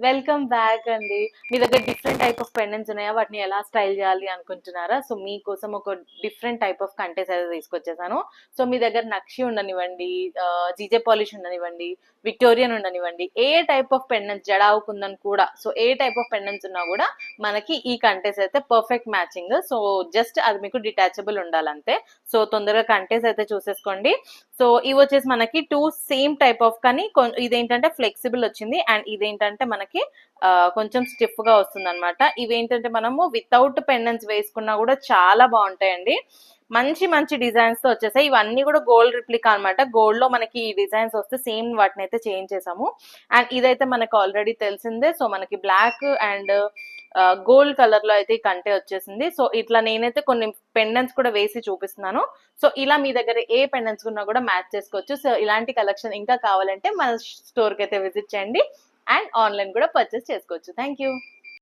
Welcome back అండి. మీ దగ్గర different type of pendants ఉన్నాయా? వాటిని ఎలా స్టైల్ చేయాలి అనుకుంటున్నారా? సో మీకోసం ఒక డిఫరెంట్ టైప్ ఆఫ్ కంటెంట్స్ అయితే తీసుకొచ్చేసాను. సో మీ దగ్గర నక్షి ఉండనివ్వండి, జీజే పాలిష్ ఉండనివ్వండి, విక్టోరియన్ ఉండనివ్వండి, ఏ type of pendants jadau kundan కూడా, so A type of pendants ఉన్నా కూడా మనకి ఈ కంటెంట్స్ అయితే పర్ఫెక్ట్ మ్యాచింగ్. సో జస్ట్ అది మీకు డిటాచబుల్ ఉండాలంతే. సో తొందరగా కంటెంట్స్ అయితే చూసేసుకోండి. సో ఇవి వచ్చేసి మనకి టూ సేమ్ టైప్ ఆఫ్, కానీ ఇదేంటంటే ఫ్లెక్సిబుల్ వచ్చింది అండ్ ఇదేంటంటే మనకి కొంచెం స్టిఫ్ గా వస్తుంది అనమాట. ఇవేంటంటే మనము వితౌట్ పెండెంట్స్ వేసుకున్నా కూడా చాలా బాగుంటాయండి. మంచి మంచి డిజైన్స్ తో వచ్చేసాయి. ఇవన్నీ కూడా గోల్డ్ రిప్లికా అనమాట. గోల్డ్ లో మనకి ఈ డిజైన్స్ వస్తే సేమ్ వాటిని అయితే చేంజ్ చేసాము. అండ్ ఇదైతే మనకు ఆల్రెడీ తెలిసిందే. సో మనకి బ్లాక్ అండ్ గోల్డ్ కలర్ లో అయితే ఈ కంటే వచ్చేసింది. సో ఇట్లా నేనైతే కొన్ని పెండెంట్స్ కూడా వేసి చూపిస్తున్నాను. సో ఇలా మీ దగ్గర ఏ పెండెంట్స్ ఉన్నా కూడా మ్యాచ్ చేసుకోవచ్చు. సో ఇలాంటి కలెక్షన్ ఇంకా కావాలంటే మన స్టోర్ కి అయితే విజిట్ చేయండి అండ్ ఆన్లైన్ కూడా పర్చేస్ చేసుకోవచ్చు. Thank you.